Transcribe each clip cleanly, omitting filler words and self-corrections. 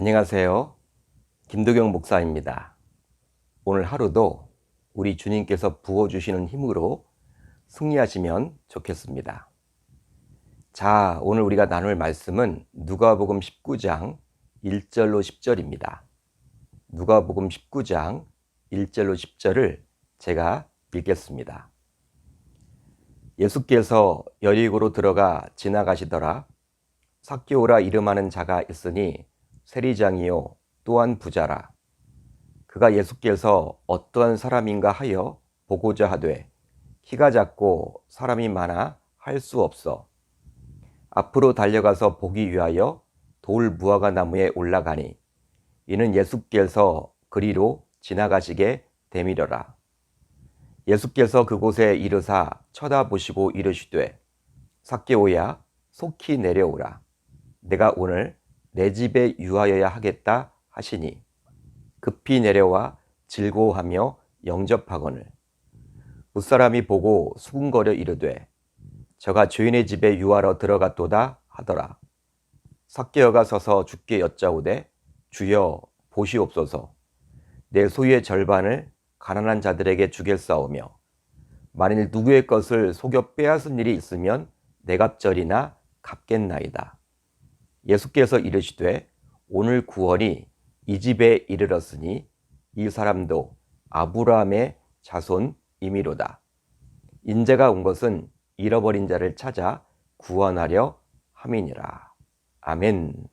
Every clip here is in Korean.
안녕하세요. 김도경 목사입니다. 오늘 하루도 우리 주님께서 부어주시는 힘으로 승리하시면 좋겠습니다. 자, 오늘 우리가 나눌 말씀은 누가복음 19장 1절로 10절입니다. 누가복음 19장 1절로 10절을 제가 읽겠습니다. 예수께서 여리고로 들어가 지나가시더라. 삭개오라 이름하는 자가 있으니 세리장이요 또한 부자라. 그가 예수께서 어떠한 사람인가 하여 보고자 하되 키가 작고 사람이 많아 할 수 없어 앞으로 달려가서 보기 위하여 돌 무화과 나무에 올라가니 이는 예수께서 그리로 지나가시게 되밀어라. 예수께서 그곳에 이르사 쳐다보시고 이르시되 삭개오야 속히 내려오라. 내가 오늘 내 집에 유하여야 하겠다 하시니 급히 내려와 즐거워하며 영접하거늘 무사람이 보고 수군거려 이르되 저가 주인의 집에 유하러 들어갔도다 하더라. 삭개오가 서서 주께 여짜오되 주여 보시옵소서. 내 소유의 절반을 가난한 자들에게 주겠사오며 만일 누구의 것을 속여 빼앗은 일이 있으면 내 갑절이나 갚겠나이다. 예수께서 이르시되 오늘 구원이 이 집에 이르렀으니 이 사람도 아브라함의 자손이미로다. 인자가 온 것은 잃어버린 자를 찾아 구원하려 함이니라. 아멘.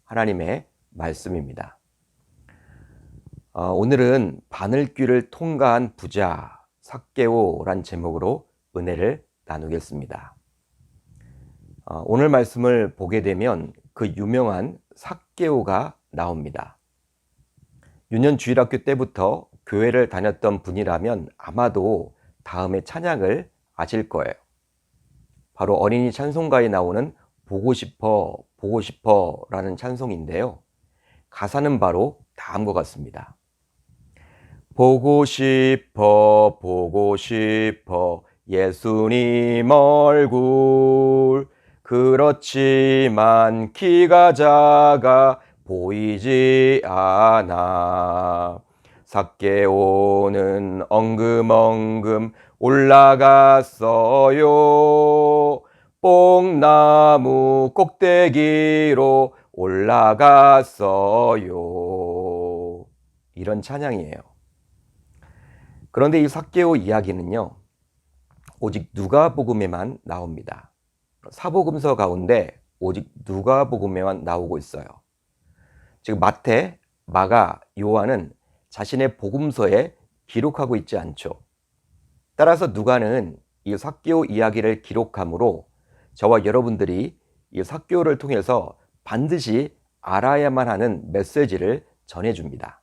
하나님의 말씀입니다. 오늘은 바늘귀를 통과한 부자 삭개오란 제목으로 은혜를 나누겠습니다. 오늘 말씀을 보게 되면 그 유명한 삭개오가 나옵니다. 유년 주일학교 때부터 교회를 다녔던 분이라면 아마도 다음의 찬양을 아실 거예요. 바로 어린이 찬송가에 나오는 보고 싶어 보고 싶어 라는 찬송인데요. 가사는 바로 다음과 같습니다. 보고 싶어 보고 싶어 예수님 얼굴 그렇지만 키가 작아 보이지 않아. 삭개오는 엉금엉금 올라갔어요. 뽕나무 꼭대기로 올라갔어요. 이런 찬양이에요. 그런데 이 삭개오 이야기는요, 오직 누가복음에만 나옵니다. 사복음서 가운데 오직 누가복음에만 나오고 있어요. 즉 마태, 마가, 요한은 자신의 복음서에 기록하고 있지 않죠. 따라서 누가는 이 삭개오 이야기를 기록함으로 저와 여러분들이 이 삭개오를 통해서 반드시 알아야만 하는 메시지를 전해줍니다.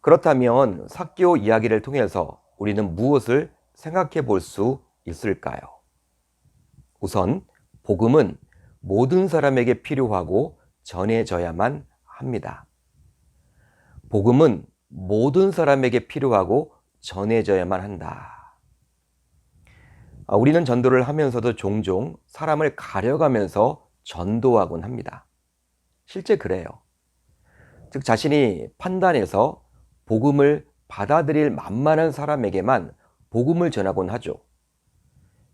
그렇다면 삭개오 이야기를 통해서 우리는 무엇을 생각해 볼 수 있을까요? 우선 복음은 모든 사람에게 필요하고 전해져야만 합니다. 복음은 모든 사람에게 필요하고 전해져야만 한다. 우리는 전도를 하면서도 종종 사람을 가려가면서 전도하곤 합니다. 실제 그래요. 즉 자신이 판단해서 복음을 받아들일 만만한 사람에게만 복음을 전하곤 하죠.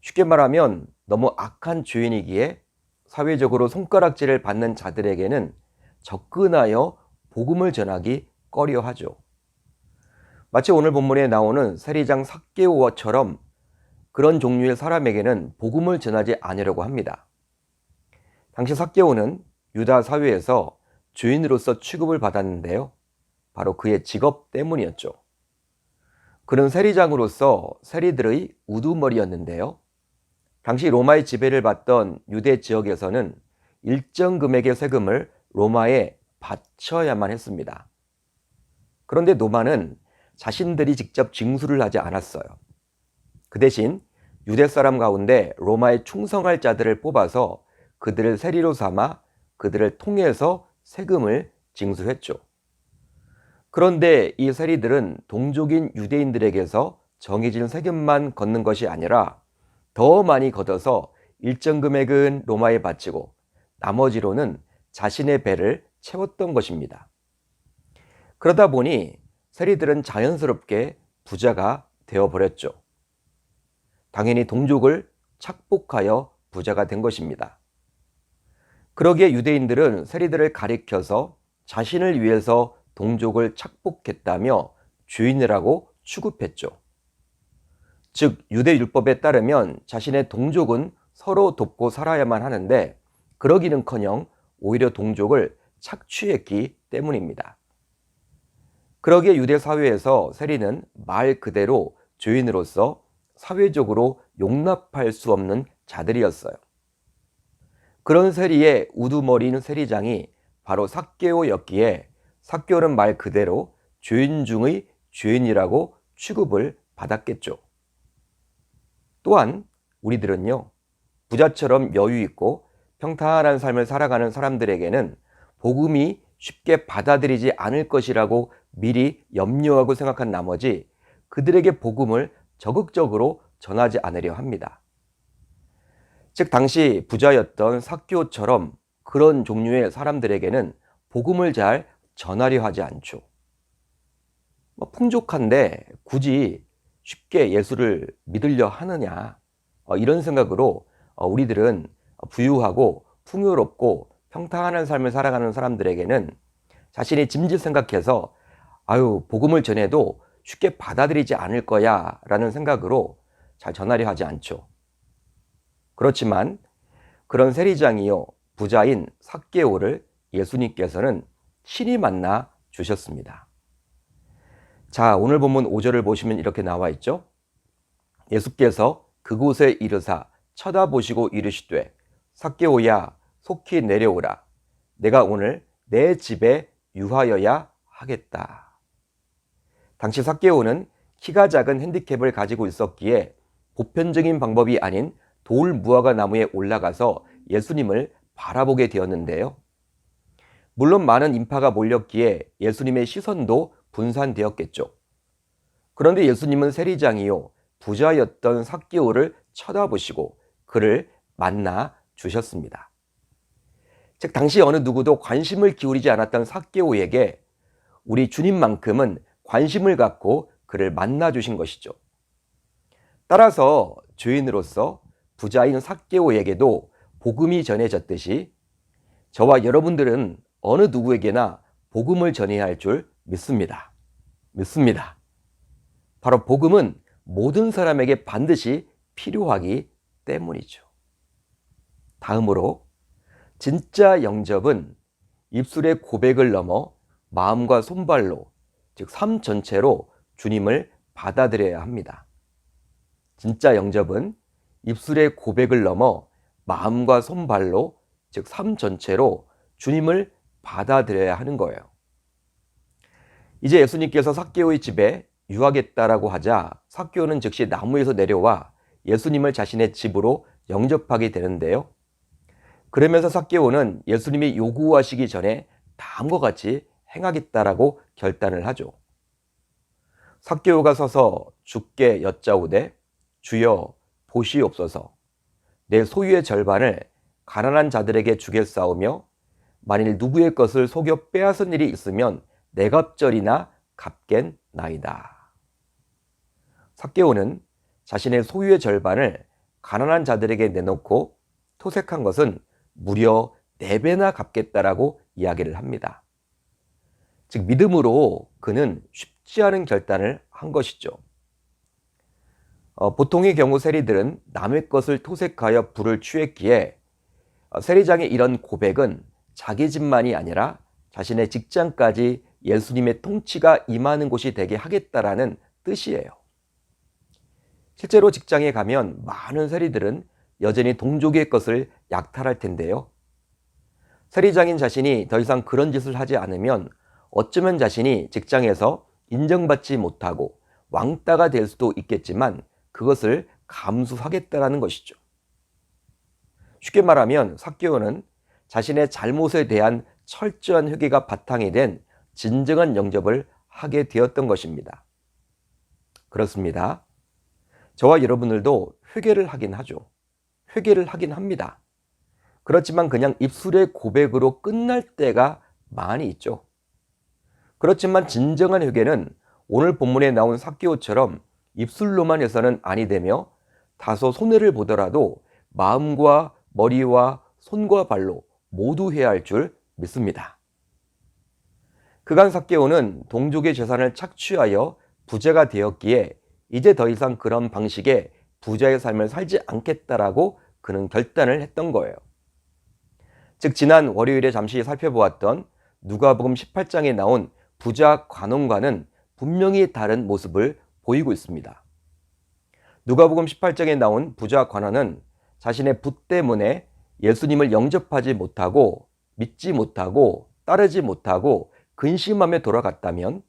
쉽게 말하면 너무 악한 주인이기에 사회적으로 손가락질을 받는 자들에게는 접근하여 복음을 전하기 꺼려하죠. 마치 오늘 본문에 나오는 세리장 삭개오처럼 그런 종류의 사람에게는 복음을 전하지 않으려고 합니다. 당시 삭개오는 유다 사회에서 주인으로서 취급을 받았는데요. 바로 그의 직업 때문이었죠. 그는 세리장으로서 세리들의 우두머리였는데요. 당시 로마의 지배를 받던 유대 지역에서는 일정 금액의 세금을 로마에 바쳐야만 했습니다. 그런데 로마는 자신들이 직접 징수를 하지 않았어요. 그 대신 유대 사람 가운데 로마에 충성할 자들을 뽑아서 그들을 세리로 삼아 그들을 통해서 세금을 징수했죠. 그런데 이 세리들은 동족인 유대인들에게서 정해진 세금만 걷는 것이 아니라 더 많이 걷어서 일정 금액은 로마에 바치고 나머지로는 자신의 배를 채웠던 것입니다. 그러다 보니 세리들은 자연스럽게 부자가 되어버렸죠. 당연히 동족을 착복하여 부자가 된 것입니다. 그러기에 유대인들은 세리들을 가리켜서 자신을 위해서 동족을 착복했다며 죄인이라고 취급했죠. 즉 유대 율법에 따르면 자신의 동족은 서로 돕고 살아야만 하는데 그러기는커녕 오히려 동족을 착취했기 때문입니다. 그러기에 유대 사회에서 세리는 말 그대로 죄인으로서 사회적으로 용납할 수 없는 자들이었어요. 그런 세리의 우두머리인 세리장이 바로 삭개오였기에 삭개오는 말 그대로 죄인 중의 죄인이라고 취급을 받았겠죠. 또한 우리들은요, 부자처럼 여유 있고 평탄한 삶을 살아가는 사람들에게는 복음이 쉽게 받아들이지 않을 것이라고 미리 염려하고 생각한 나머지 그들에게 복음을 적극적으로 전하지 않으려 합니다. 즉 당시 부자였던 삭개오처럼 그런 종류의 사람들에게는 복음을 잘 전하려 하지 않죠. 풍족한데 굳이 쉽게 예수를 믿으려 하느냐, 이런 생각으로 우리들은 부유하고 풍요롭고 평탄한 삶을 살아가는 사람들에게는 자신이 짐짓 생각해서 복음을 전해도 쉽게 받아들이지 않을 거야 라는 생각으로 잘 전하려 하지 않죠. 그렇지만 그런 세리장이요 부자인 삭개오를 예수님께서는 친히 만나 주셨습니다. 자, 오늘 본문 5절을 보시면 이렇게 나와 있죠. 예수께서 그곳에 이르사 쳐다보시고 이르시되 삭개오야 속히 내려오라. 내가 오늘 내 집에 유하여야 하겠다. 당시 삭개오는 키가 작은 핸디캡을 가지고 있었기에 보편적인 방법이 아닌 돌 무화과 나무에 올라가서 예수님을 바라보게 되었는데요. 물론 많은 인파가 몰렸기에 예수님의 시선도 분산되었겠죠. 그런데 예수님은 세리장이요 부자였던 삭개오를 쳐다보시고 그를 만나 주셨습니다. 즉 당시 어느 누구도 관심을 기울이지 않았던 삭개오에게 우리 주님만큼은 관심을 갖고 그를 만나 주신 것이죠. 따라서 죄인으로서 부자인 삭개오에게도 복음이 전해졌듯이 저와 여러분들은 어느 누구에게나 복음을 전해야 할 줄 믿습니다. 바로 복음은 모든 사람에게 반드시 필요하기 때문이죠. 다음으로 진짜 영접은 입술의 고백을 넘어 마음과 손발로, 즉 삶 전체로 주님을 받아들여야 합니다. 진짜 영접은 입술의 고백을 넘어 마음과 손발로, 즉 삶 전체로 주님을 받아들여야 하는 거예요. 이제 예수님께서 삭개오의 집에 유하겠다라고 하자 삭개오는 즉시 나무에서 내려와 예수님을 자신의 집으로 영접하게 되는데요. 그러면서 삭개오는 예수님이 요구하시기 전에 다음과 같이 행하겠다라고 결단을 하죠. 삭개오가 서서 주께 여짜오되 주여 보시옵소서. 내 소유의 절반을 가난한 자들에게 주겠사오며 만일 누구의 것을 속여 빼앗은 일이 있으면 내 갑절이나 갚겠나이다. 삭개오는 자신의 소유의 절반을 가난한 자들에게 내놓고 토색한 것은 무려 4배나 갚겠다라고 이야기를 합니다. 즉 믿음으로 그는 쉽지 않은 결단을 한 것이죠. 보통의 경우 세리들은 남의 것을 토색하여 부를 취했기에 세리장의 이런 고백은 자기 집만이 아니라 자신의 직장까지 예수님의 통치가 임하는 곳이 되게 하겠다라는 뜻이에요. 실제로 직장에 가면 많은 세리들은 여전히 동족의 것을 약탈할 텐데요. 세리장인 자신이 더 이상 그런 짓을 하지 않으면 어쩌면 자신이 직장에서 인정받지 못하고 왕따가 될 수도 있겠지만 그것을 감수하겠다라는 것이죠. 쉽게 말하면 삭개오는 자신의 잘못에 대한 철저한 회개가 바탕이 된 진정한 영접을 하게 되었던 것입니다. 그렇습니다. 저와 여러분들도 회개를 하긴 하죠. 회개를 하긴 합니다. 그렇지만 그냥 입술의 고백으로 끝날 때가 많이 있죠. 그렇지만 진정한 회개는 오늘 본문에 나온 삭개오처럼 입술로만 해서는 아니 되며 다소 손해를 보더라도 마음과 머리와 손과 발로 모두 해야 할 줄 믿습니다. 그간 삭개오는 동족의 재산을 착취하여 부자가 되었기에 이제 더 이상 그런 방식의 부자의 삶을 살지 않겠다라고 그는 결단을 했던 거예요. 즉 지난 월요일에 잠시 살펴보았던 누가복음 18장에 나온 부자 관원과는 분명히 다른 모습을 보이고 있습니다. 누가복음 18장에 나온 부자 관원은 자신의 부 때문에 예수님을 영접하지 못하고 믿지 못하고 따르지 못하고 근심하며 돌아갔다면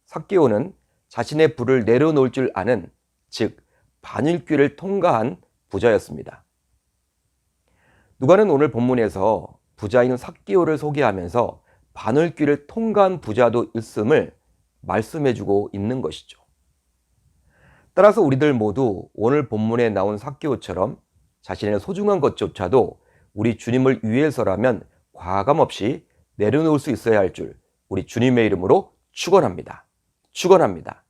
삭개오는 자신의 부를 내려놓을 줄 아는 즉 반일귀를 통과한 부자였습니다. 누가는 오늘 본문에서 부자인 삭개오를 소개하면서 반월귀를 통과한 부자도 있음을 말씀해주고 있는 것이죠. 따라서 우리들 모두 오늘 본문에 나온 삭개오처럼 자신의 소중한 것조차도 우리 주님을 위해서라면 과감없이 내려놓을 수 있어야 할 줄 우리 주님의 이름으로 축원합니다. 축원합니다.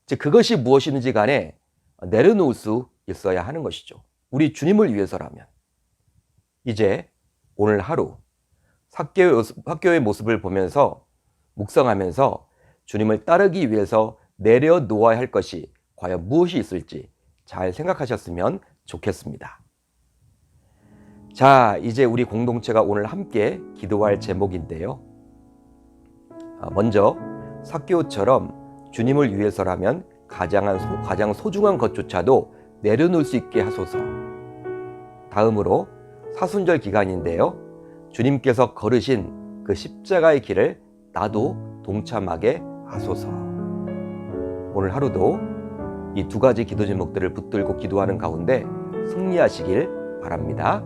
즉 그것이 무엇이든지 간에 내려놓을 수 있어야 하는 것이죠. 우리 주님을 위해서라면. 이제 오늘 하루 삭개오의 모습을 보면서 묵상하면서 주님을 따르기 위해서 내려놓아야 할 것이 과연 무엇이 있을지 잘 생각하셨으면 좋겠습니다. 자, 이제 우리 공동체가 오늘 함께 기도할 제목인데요. 먼저 삭개오처럼 주님을 위해서라면 가장 소중한 것조차도 내려놓을 수 있게 하소서. 다음으로 사순절 기간인데요. 주님께서 걸으신 그 십자가의 길을 나도 동참하게 하소서. 오늘 하루도 이 두 가지 기도 제목들을 붙들고 기도하는 가운데 승리하시길 바랍니다.